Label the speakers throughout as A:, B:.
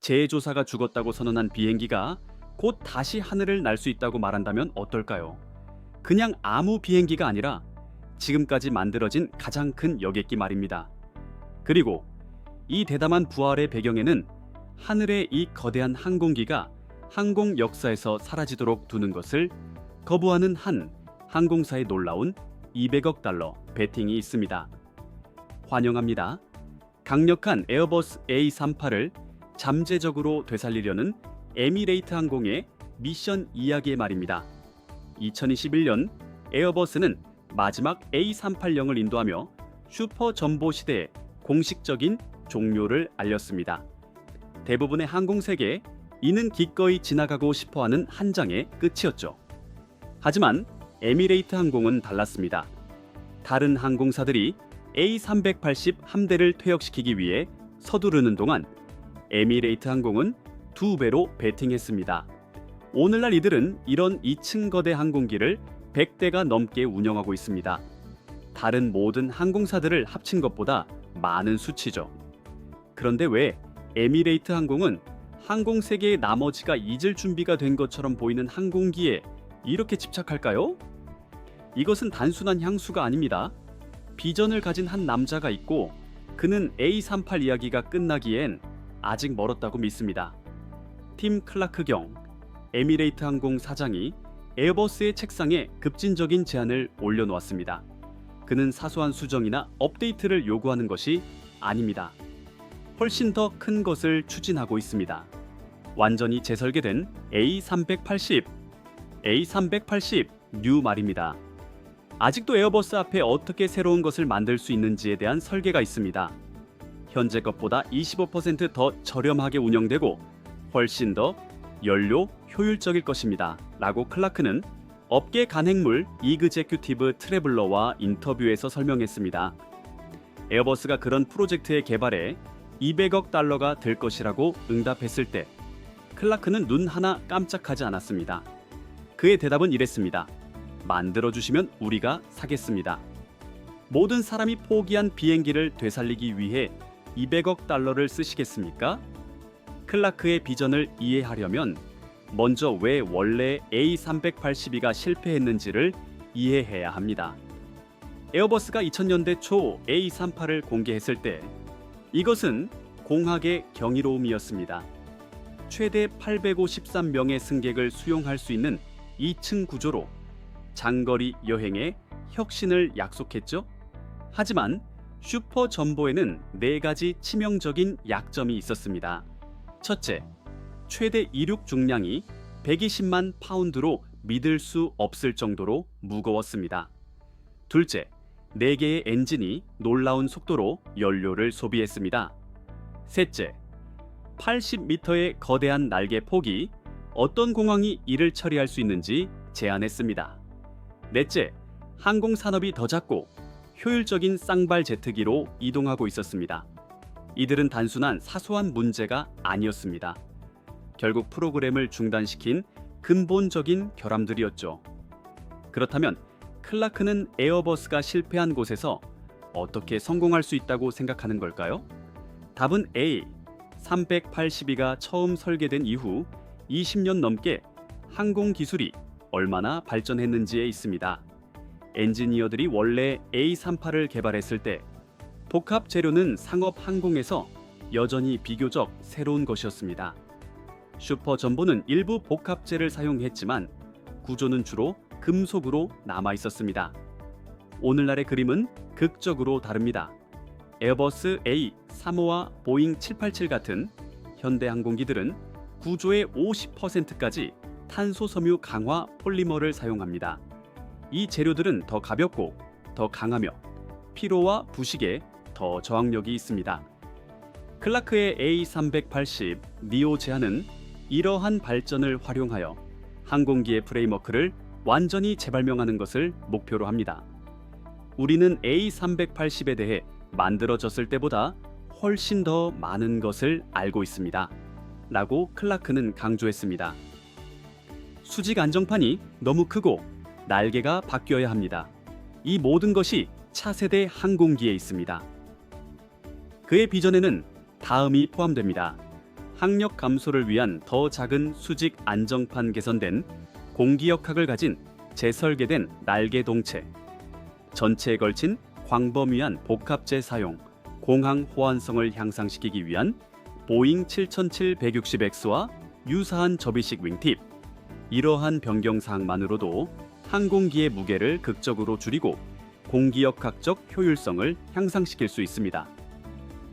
A: 재조사가 죽었다고 선언한 비행기가 곧 다시 하늘을 날 수 있다고 말한다면 어떨까요? 그냥 아무 비행기가 아니라 지금까지 만들어진 가장 큰 여객기 말입니다. 그리고 이 대담한 부활의 배경에는 하늘의 이 거대한 항공기가 항공 역사에서 사라지도록 두는 것을 거부하는 한 항공사의 놀라운 200억 달러 베팅이 있습니다. 환영합니다. 강력한 에어버스 A38을 잠재적으로 되살리려는 에미레이트 항공의 미션 이야기의 말입니다. 2021년 에어버스는 마지막 A380을 인도하며 슈퍼 전보 시대의 공식적인 종료를 알렸습니다. 대부분의 항공세계 이는 기꺼이 지나가고 싶어하는 한 장의 끝이었죠. 하지만 에미레이트 항공은 달랐습니다. 다른 항공사들이 A380 함대를 퇴역시키기 위해 서두르는 동안 에미레이트 항공은 2배로 베팅했습니다. 오늘날 이들은 이런 2층 거대 항공기를 100대가 넘게 운영하고 있습니다. 다른 모든 항공사들을 합친 것보다 많은 수치죠. 그런데 왜 에미레이트 항공은 항공 세계의 나머지가 잊을 준비가 된 것처럼 보이는 항공기에 이렇게 집착할까요? 이것은 단순한 향수가 아닙니다. 비전을 가진 한 남자가 있고 그는 A38 이야기가 끝나기엔 아직 멀었다고 믿습니다. 팀 클라크 경 에미레이트 항공 사장이 에어버스의 책상에 급진적인 제안을 올려놓았습니다. 그는 사소한 수정이나 업데이트를 요구하는 것이 아닙니다. 훨씬 더 큰 것을 추진하고 있습니다. 완전히 재설계된 A380 뉴 말입니다. 아직도 에어버스 앞에 어떻게 새로운 것을 만들 수 있는지에 대한 설계가 있습니다. 현재 것보다 25% 더 저렴하게 운영되고 훨씬 더 연료 효율적일 것입니다. 라고 클라크는 업계 간행물 이그제큐티브 트래블러와 인터뷰에서 설명했습니다. 에어버스가 그런 프로젝트의 개발에 200억 달러가 들 것이라고 응답했을 때 클라크는 눈 하나 깜짝하지 않았습니다. 그의 대답은 이랬습니다. 만들어주시면 우리가 사겠습니다. 모든 사람이 포기한 비행기를 되살리기 위해 200억 달러를 쓰시겠습니까? 클라크의 비전을 이해하려면 먼저 왜 원래 A380가 실패했는지를 이해해야 합니다. 에어버스가 2000년대 초 A38을 공개했을 때 이것은 공학의 경이로움이었습니다. 최대 853명의 승객을 수용할 수 있는 2층 구조로 장거리 여행에 혁신을 약속했죠. 하지만 슈퍼 전보에는 4가지 치명적인 약점이 있었습니다. 첫째, 최대 이륙 중량이 120만 파운드로 믿을 수 없을 정도로 무거웠습니다. 둘째, 4개의 엔진이 놀라운 속도로 연료를 소비했습니다. 셋째, 80m의 거대한 날개 폭이 어떤 공항이 이를 처리할 수 있는지 제한했습니다. 넷째, 항공 산업이 더 작고 효율적인 쌍발 제트기로 이동하고 있었습니다. 이들은 단순한 사소한 문제가 아니었습니다. 결국 프로그램을 중단시킨 근본적인 결함들이었죠. 그렇다면 클라크는 에어버스가 실패한 곳에서 어떻게 성공할 수 있다고 생각하는 걸까요? 답은 A. 382가 처음 설계된 이후 20년 넘게 항공 기술이 얼마나 발전했는지에 있습니다. 엔지니어들이 원래 A38을 개발했을 때 복합 재료는 상업 항공에서 여전히 비교적 새로운 것이었습니다. 슈퍼 전보는 일부 복합재를 사용했지만 구조는 주로 금속으로 남아 있었습니다. 오늘날의 그림은 극적으로 다릅니다. 에어버스 A350와 보잉 787 같은 현대 항공기들은 구조의 50%까지 탄소 섬유 강화 폴리머를 사용합니다. 이 재료들은 더 가볍고 더 강하며 피로와 부식에 더 저항력이 있습니다. 클라크의 A380 니오 제안은 이러한 발전을 활용하여 항공기의 프레임워크를 완전히 재발명하는 것을 목표로 합니다. 우리는 A380에 대해 만들어졌을 때보다 훨씬 더 많은 것을 알고 있습니다. 라고 클라크는 강조했습니다. 수직 안정판이 너무 크고 날개가 바뀌어야 합니다. 이 모든 것이 차세대 항공기에 있습니다. 그의 비전에는 다음이 포함됩니다. 항력 감소를 위한 더 작은 수직 안정판 개선된 공기역학을 가진 재설계된 날개 동체, 전체에 걸친 광범위한 복합재 사용, 공항 호환성을 향상시키기 위한 보잉 7760X와 유사한 접이식 윙팁. 이러한 변경사항만으로도 항공기의 무게를 극적으로 줄이고 공기역학적 효율성을 향상시킬 수 있습니다.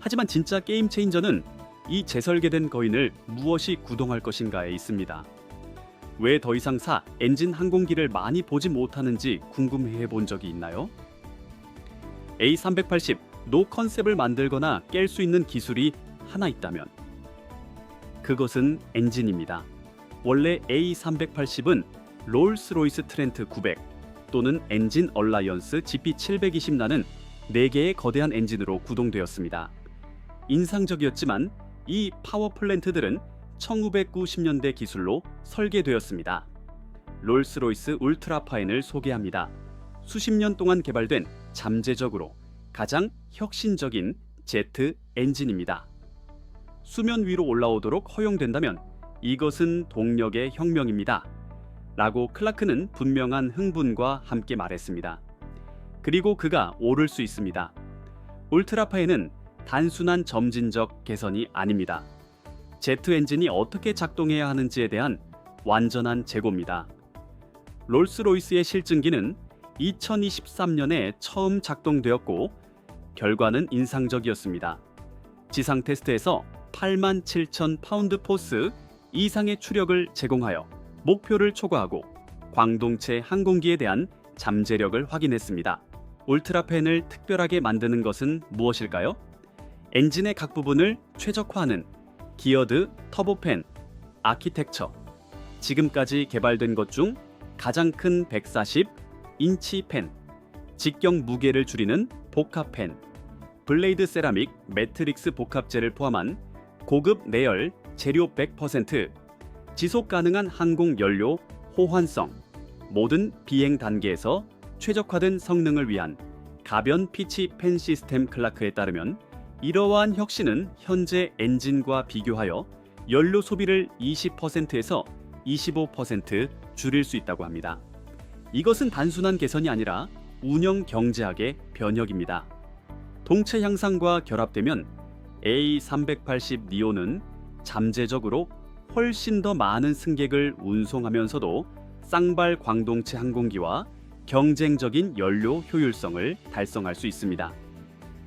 A: 하지만 진짜 게임 체인저는 이 재설계된 거인을 무엇이 구동할 것인가에 있습니다. 왜 더 이상 엔진 항공기를 많이 보지 못하는지 궁금해 본 적이 있나요? A380 노 컨셉을 만들거나 깰 수 있는 기술이 하나 있다면 그것은 엔진입니다. 원래 A380은 롤스로이스 트렌트 900 또는 엔진 얼라이언스 GP720라는 4개의 거대한 엔진으로 구동되었습니다. 인상적이었지만 이 파워 플랜트들은 1990년대 기술로 설계되었습니다. 롤스로이스 울트라파인을 소개합니다. 수십 년 동안 개발된 잠재적으로 가장 혁신적인 제트 엔진입니다. 수면 위로 올라오도록 허용된다면 이것은 동력의 혁명입니다. 라고 클라크는 분명한 흥분과 함께 말했습니다. 그리고 그가 오를 수 있습니다. 울트라파인은 단순한 점진적 개선이 아닙니다. 제트 엔진이 어떻게 작동해야 하는지에 대한 완전한 재고입니다. 롤스로이스의 실증기는 2023년에 처음 작동되었고 결과는 인상적이었습니다. 지상 테스트에서 87,000파운드 포스 이상의 추력을 제공하여 목표를 초과하고 광동체 항공기에 대한 잠재력을 확인했습니다. 울트라팬을 특별하게 만드는 것은 무엇일까요? 엔진의 각 부분을 최적화하는 기어드 터보팬 아키텍처. 지금까지 개발된 것 중 가장 큰 140인치 팬, 직경 무게를 줄이는 복합팬, 블레이드 세라믹 매트릭스 복합재를 포함한 고급 내열 재료 100%, 지속 가능한 항공 연료 호환성, 모든 비행 단계에서 최적화된 성능을 위한 가변 피치 팬 시스템. 클라크에 따르면 이러한 혁신은 현재 엔진과 비교하여 연료 소비를 20%에서 25% 줄일 수 있다고 합니다. 이것은 단순한 개선이 아니라 운영 경제학의 변혁입니다. 동체 향상과 결합되면 A380 니오는 잠재적으로 훨씬 더 많은 승객을 운송하면서도 쌍발 광동체 항공기와 경쟁적인 연료 효율성을 달성할 수 있습니다.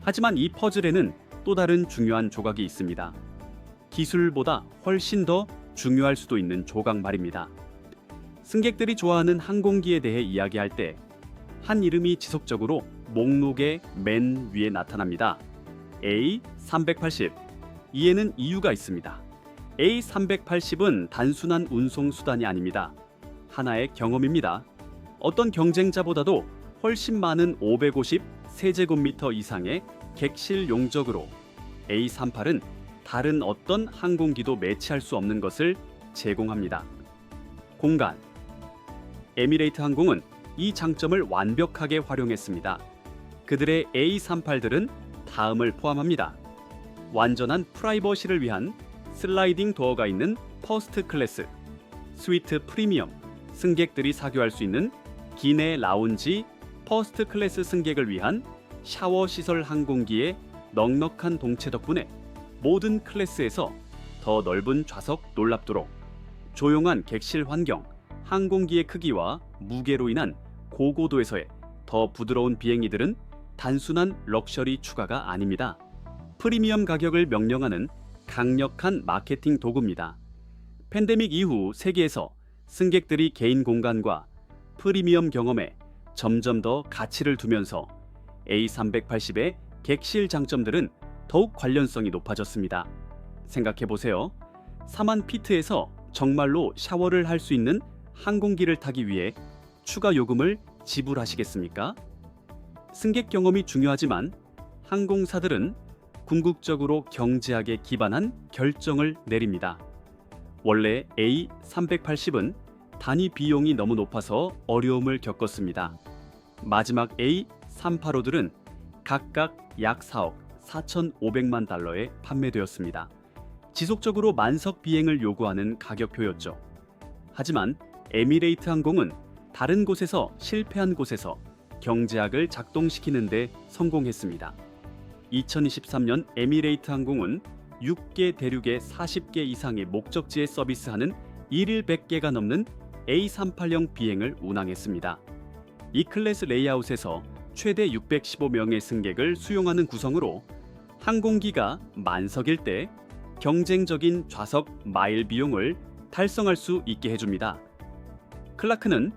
A: 하지만 이 퍼즐에는 또 다른 중요한 조각이 있습니다. 기술보다 훨씬 더 중요할 수도 있는 조각 말입니다. 승객들이 좋아하는 항공기에 대해 이야기할 때 한 이름이 지속적으로 목록의 맨 위에 나타납니다. A380. 이에는 이유가 있습니다. A380은 단순한 운송 수단이 아닙니다. 하나의 경험입니다. 어떤 경쟁자보다도 훨씬 많은 550 세제곱미터 이상의 객실 용적으로 A38은 다른 어떤 항공기도 매치할 수 없는 것을 제공합니다. 공간. 에미레이트 항공은 이 장점을 완벽하게 활용했습니다. 그들의 A38들은 다음을 포함합니다. 완전한 프라이버시를 위한 슬라이딩 도어가 있는 퍼스트 클래스, 스위트 프리미엄, 승객들이 사교할 수 있는 기내 라운지, 퍼스트 클래스 승객을 위한 샤워 시설. 항공기의 넉넉한 동체 덕분에 모든 클래스에서 더 넓은 좌석 놀랍도록 조용한 객실 환경, 항공기의 크기와 무게로 인한 고고도에서의 더 부드러운 비행이들은 단순한 럭셔리 추가가 아닙니다. 프리미엄 가격을 명령하는 강력한 마케팅 도구입니다. 팬데믹 이후 세계에서 승객들이 개인 공간과 프리미엄 경험에 점점 더 가치를 두면서 A380의 객실 장점들은 더욱 관련성이 높아졌습니다. 생각해보세요. 4만 피트에서 정말로 샤워를 할 수 있는 항공기를 타기 위해 추가 요금을 지불하시겠습니까? 승객 경험이 중요하지만 항공사들은 궁극적으로 경제학에 기반한 결정을 내립니다. 원래 A380은 단위 비용이 너무 높아서 어려움을 겪었습니다. 마지막 A385들은 각각 약 4억 4,500만 달러에 판매되었습니다. 지속적으로 만석 비행을 요구하는 가격표였죠. 하지만 에미레이트 항공은 다른 곳에서 실패한 곳에서 경제학을 작동시키는 데 성공했습니다. 2023년 에미레이트 항공은 6개 대륙의 40개 이상의 목적지에 서비스하는 일일 100개가 넘는 A380 비행을 운항했습니다. 이 클래스 레이아웃에서 최대 615명의 승객을 수용하는 구성으로 항공기가 만석일 때 경쟁적인 좌석 마일 비용을 달성할 수 있게 해줍니다. 클라크는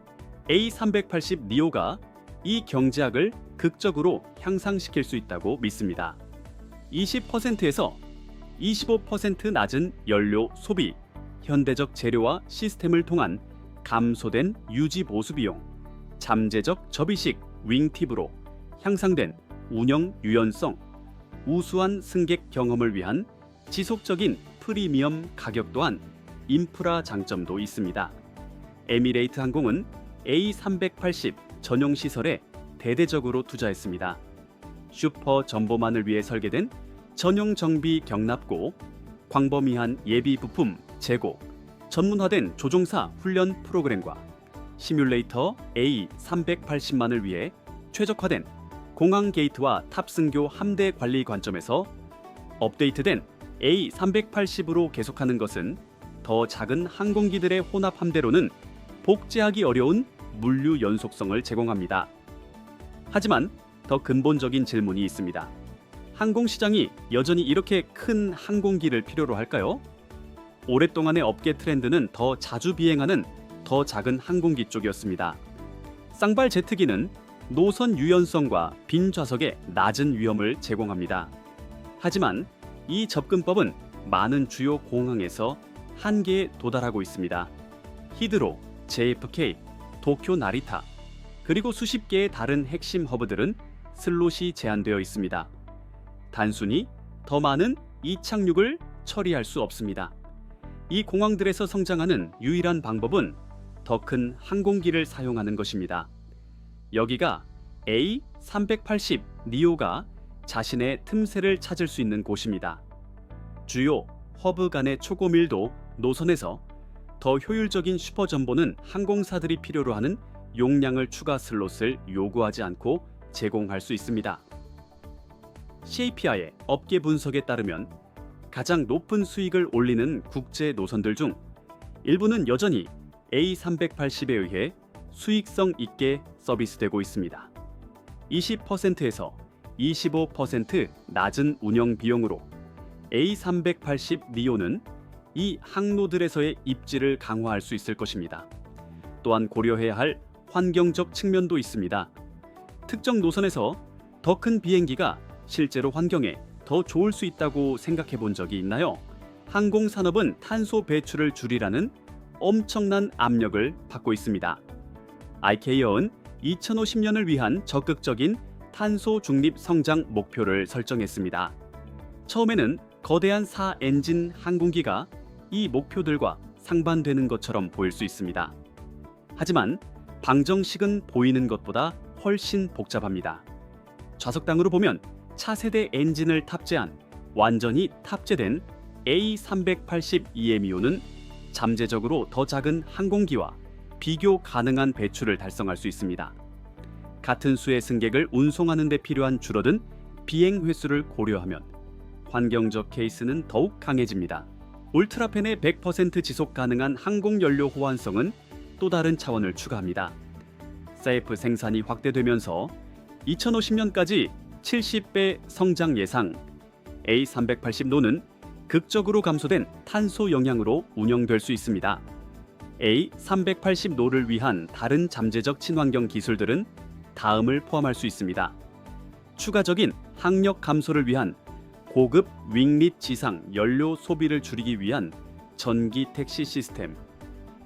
A: A380 니오가 이 경제학을 극적으로 향상시킬 수 있다고 믿습니다. 20%에서 25% 낮은 연료 소비, 현대적 재료와 시스템을 통한 감소된 유지 보수 비용, 잠재적 접이식 윙팁으로 향상된 운영 유연성, 우수한 승객 경험을 위한 지속적인 프리미엄 가격 또한 인프라 장점도 있습니다. 에미레이트 항공은 A380 전용 시설에 대대적으로 투자했습니다. 슈퍼 전보만을 위해 설계된 전용 정비 경납고, 광범위한 예비 부품 재고, 전문화된 조종사 훈련 프로그램과 시뮬레이터 A380만을 위해 최적화된 공항 게이트와 탑승교 함대 관리 관점에서 업데이트된 A380으로 계속하는 것은 더 작은 항공기들의 혼합 함대로는 복제하기 어려운 물류 연속성을 제공합니다. 하지만 더 근본적인 질문이 있습니다. 항공시장이 여전히 이렇게 큰 항공기를 필요로 할까요? 오랫동안의 업계 트렌드는 더 자주 비행하는 더 작은 항공기 쪽이었습니다. 쌍발 제트기는 노선 유연성과 빈 좌석의 낮은 위험을 제공합니다. 하지만 이 접근법은 많은 주요 공항에서 한계에 도달하고 있습니다. 히드로, JFK, 도쿄 나리타, 그리고 수십 개의 다른 핵심 허브들은 슬롯이 제한되어 있습니다. 단순히 더 많은 이착륙을 처리할 수 없습니다. 이 공항들에서 성장하는 유일한 방법은 더 큰 항공기를 사용하는 것입니다. 여기가 A380 니오가 자신의 틈새를 찾을 수 있는 곳입니다. 주요 허브 간의 초고밀도 노선에서 더 효율적인 슈퍼전보는 항공사들이 필요로 하는 용량을 추가 슬롯을 요구하지 않고 제공할 수 있습니다. CAPI의 업계 분석에 따르면 가장 높은 수익을 올리는 국제 노선들 중 일부는 여전히 A380에 의해 수익성 있게 서비스되고 있습니다. 20%에서 25% 낮은 운영 비용으로 A380 니오는 이 항로들에서의 입지를 강화할 수 있을 것입니다. 또한 고려해야 할 환경적 측면도 있습니다. 특정 노선에서 더 큰 비행기가 실제로 환경에 더 좋을 수 있다고 생각해 본 적이 있나요? 항공산업은 탄소 배출을 줄이라는 엄청난 압력을 받고 있습니다. ICAO는 2050년을 위한 적극적인 탄소 중립 성장 목표를 설정했습니다. 처음에는 거대한 4엔진 항공기가 이 목표들과 상반되는 것처럼 보일 수 있습니다. 하지만 방정식은 보이는 것보다 훨씬 복잡합니다. 좌석당으로 보면 차세대 엔진을 탑재한 완전히 탑재된 A380EMEO는 잠재적으로 더 작은 항공기와 비교 가능한 배출을 달성할 수 있습니다. 같은 수의 승객을 운송하는 데 필요한 줄어든 비행 횟수를 고려하면 환경적 케이스는 더욱 강해집니다. 울트라펜의 100% 지속 가능한 항공 연료 호환성은 또 다른 차원을 추가합니다. SAF 생산이 확대되면서 2050년까지 70배 성장 예상, A380노는 극적으로 감소된 탄소 영향으로 운영될 수 있습니다. A380노를 위한 다른 잠재적 친환경 기술들은 다음을 포함할 수 있습니다. 추가적인 항력 감소를 위한 고급 윙릿 지상 연료 소비를 줄이기 위한 전기 택시 시스템,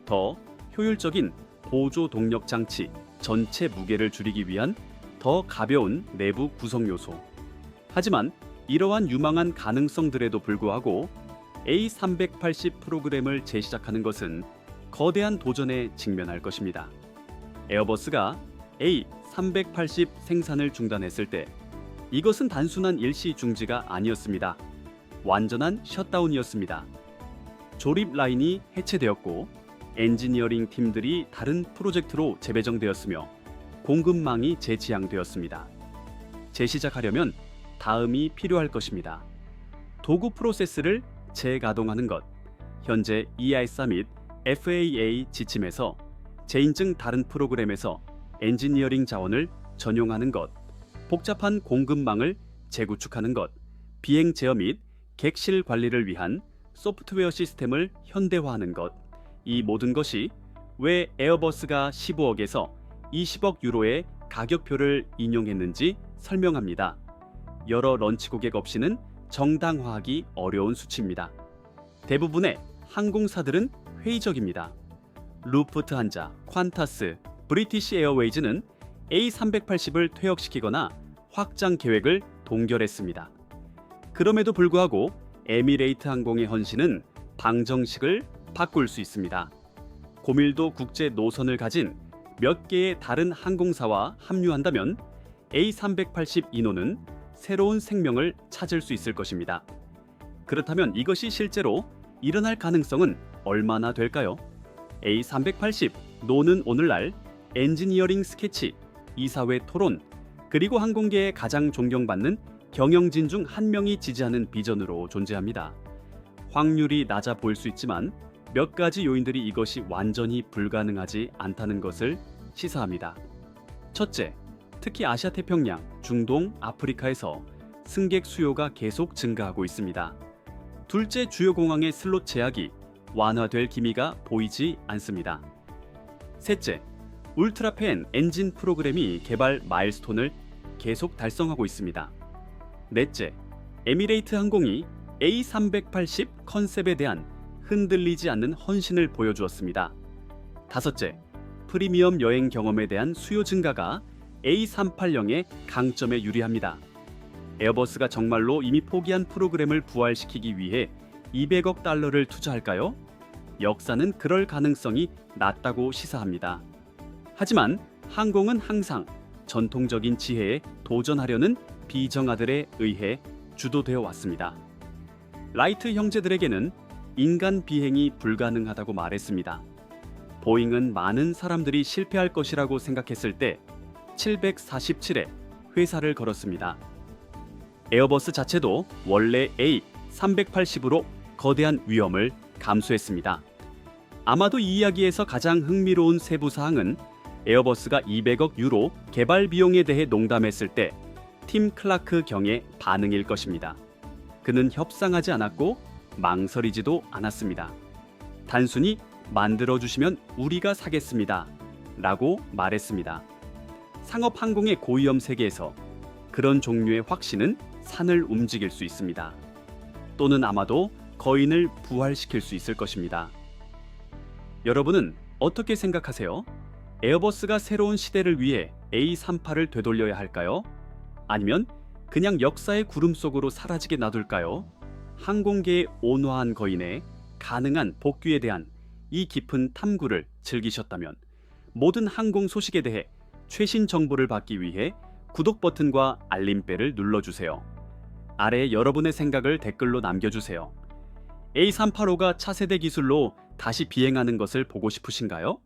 A: 더 효율적인 보조 동력 장치, 전체 무게를 줄이기 위한 더 가벼운 내부 구성 요소. 하지만 이러한 유망한 가능성들에도 불구하고 A380 프로그램을 재시작하는 것은 거대한 도전에 직면할 것입니다. 에어버스가 A380 생산을 중단했을 때 이것은 단순한 일시 중지가 아니었습니다. 완전한 셧다운이었습니다. 조립 라인이 해체되었고 엔지니어링 팀들이 다른 프로젝트로 재배정되었으며 공급망이 재지향되었습니다. 재시작하려면 다음이 필요할 것입니다. 도구 프로세스를 재가동하는 것. 현재 EISA 및 FAA 지침에서 재인증 다른 프로그램에서 엔지니어링 자원을 전용하는 것, 복잡한 공급망을 재구축하는 것, 비행 제어 및 객실 관리를 위한 소프트웨어 시스템을 현대화하는 것, 이 모든 것이 왜 에어버스가 15억에서 20억 유로의 가격표를 인용했는지 설명합니다. 여러 런치 고객 없이는 정당화하기 어려운 수치입니다. 대부분의 항공사들은 회의적입니다. 루프트한자, 퀀타스, 브리티시 에어웨이즈는 A380을 퇴역시키거나 확장 계획을 동결했습니다. 그럼에도 불구하고 에미레이트 항공의 헌신은 방정식을 바꿀 수 있습니다. 고밀도 국제 노선을 가진 몇 개의 다른 항공사와 합류한다면 A380 인호는 새로운 생명을 찾을 수 있을 것입니다. 그렇다면 이것이 실제로 일어날 가능성은 얼마나 될까요? A380 노는 오늘날 엔지니어링 스케치, 이사회 토론, 그리고 항공계에 가장 존경받는 경영진 중 한 명이 지지하는 비전으로 존재합니다. 확률이 낮아 보일 수 있지만 몇 가지 요인들이 이것이 완전히 불가능하지 않다는 것을 시사합니다. 첫째, 특히 아시아 태평양, 중동, 아프리카에서 승객 수요가 계속 증가하고 있습니다. 둘째, 주요 공항의 슬롯 제약이 완화될 기미가 보이지 않습니다. 셋째, 울트라팬 엔진 프로그램이 개발 마일스톤을 계속 달성하고 있습니다. 넷째, 에미레이트 항공이 A380 컨셉에 대한 흔들리지 않는 헌신을 보여주었습니다. 다섯째, 프리미엄 여행 경험에 대한 수요 증가가 A380의 강점에 유리합니다. 에어버스가 정말로 이미 포기한 프로그램을 부활시키기 위해 200억 달러를 투자할까요? 역사는 그럴 가능성이 낮다고 시사합니다. 하지만 항공은 항상 전통적인 지혜에 도전하려는 비정아들에 의해 주도되어 왔습니다. 라이트 형제들에게는 인간 비행이 불가능하다고 말했습니다. 보잉은 많은 사람들이 실패할 것이라고 생각했을 때 747에 회사를 걸었습니다. 에어버스 자체도 원래 A380으로 거대한 위험을 감수했습니다. 아마도 이 이야기에서 가장 흥미로운 세부 사항은 에어버스가 200억 유로 개발 비용에 대해 농담했을 때 팀 클라크 경의 반응일 것입니다. 그는 협상하지 않았고 망설이지도 않았습니다. 단순히 만들어주시면 우리가 사겠습니다. 라고 말했습니다. 상업 항공의 고위험 세계에서 그런 종류의 확신은 산을 움직일 수 있습니다. 또는 아마도 거인을 부활시킬 수 있을 것입니다. 여러분은 어떻게 생각하세요? 에어버스가 새로운 시대를 위해 A38을 되돌려야 할까요? 아니면 그냥 역사의 구름 속으로 사라지게 놔둘까요? 항공계의 온화한 거인의 가능한 복귀에 대한 이 깊은 탐구를 즐기셨다면 모든 항공 소식에 대해 최신 정보를 받기 위해 구독 버튼과 알림벨을 눌러주세요. 아래 여러분의 생각을 댓글로 남겨주세요. A385가 차세대 기술로 다시 비행하는 것을 보고 싶으신가요?